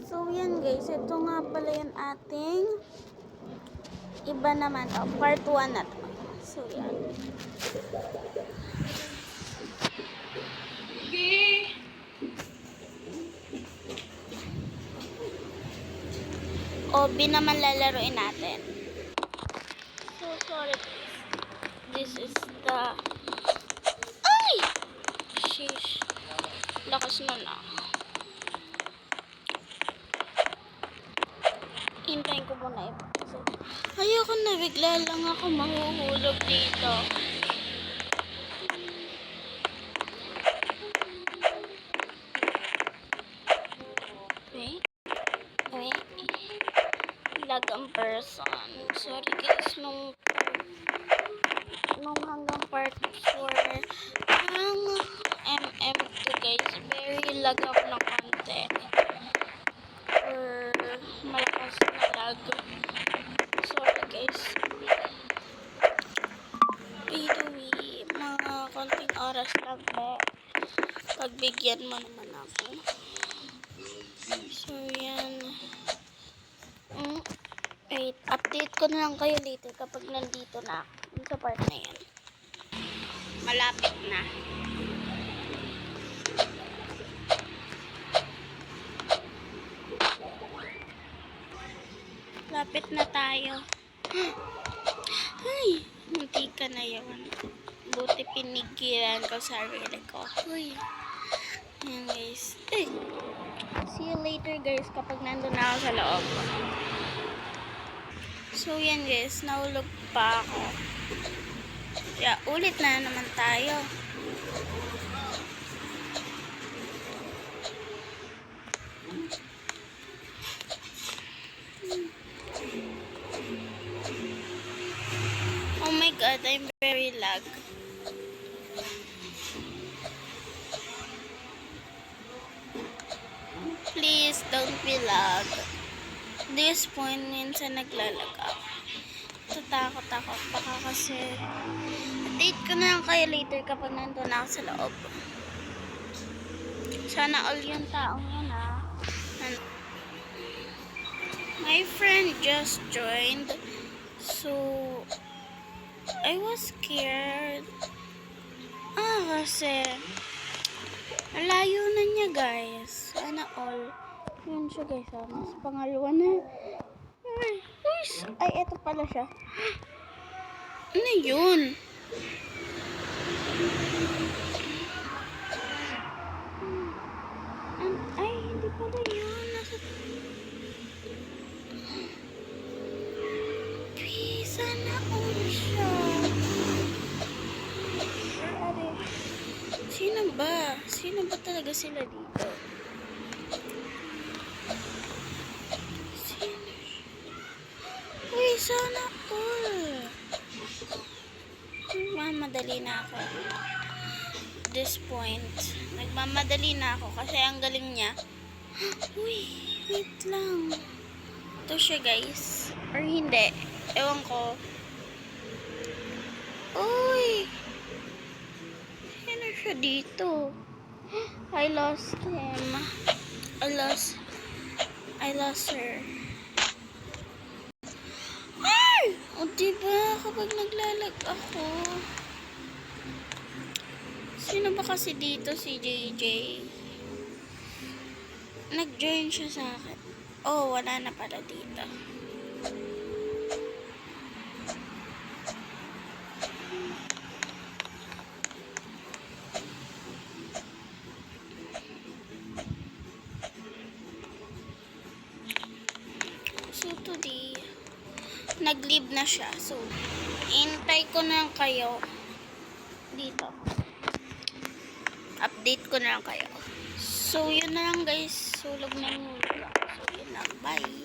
So, yan guys. Ito nga pala yung ating iba naman. Part 1 na to. So, yan. Okay. Obi naman lalaroin natin. So, sorry guys. This is the... Ay! Sheesh. Lakas na na. Hintayin ko muna iba. Ayoko na, bigla lang ako mahuhulog dito. Wait. Lag ang person. Sorry guys, nung hanggang part 4 ang MM2 guys, very lag ako ng konti. Or malakas na lag. Sorry guys. Anyway, mga konting oras lang pagbigyan mo naman ako. So yan. Wait, update ko na lang kayo later kapag nandito na ako sa part na yan. Malapit na. Lapit na tayo. Ay, hindi ka na yun. Buti pinigilan ko sarili ko. Uy. Yan guys. Eh. See you later guys kapag nandun na ako sa loob. So yan guys, nahulog pa ako. Yeah, ulit na naman tayo. Oh my god, I'm very lag. Please don't be lag. This point, minsan naglalag ako. Tatakot ako. Baka kasi update ko na lang kayo later kapag nandun ako sa loob. Sana all yung taong yun My friend just joined. So, I was scared. Kasi malayo na niya guys. Sana all. Yun siya guys. Mas pangalawa na. Ay, eto pala siya. Ano yun? Ay, hindi pala yun. Nasa... Sana all siya. Sino ba? Sino ba talaga sila dito? Uy, sana all. Nagmamadali na ako. This point. Nagmamadali na ako kasi ang galing niya. Uy, wait lang. Ito siya guys. Or hindi. Ewan ko. Uy. Sino siya dito? I lost him. I lost her. O diba, kapag naglalag ako. Sino ba kasi dito si JJ? Nag-join siya sa akin. Oh, wala na pala dito. So today, nag-leave na siya. So, intay ko na lang kayo dito. Update ko na lang kayo. So, yun na lang guys. Sulog na yung hulog. So, yun lang. Bye.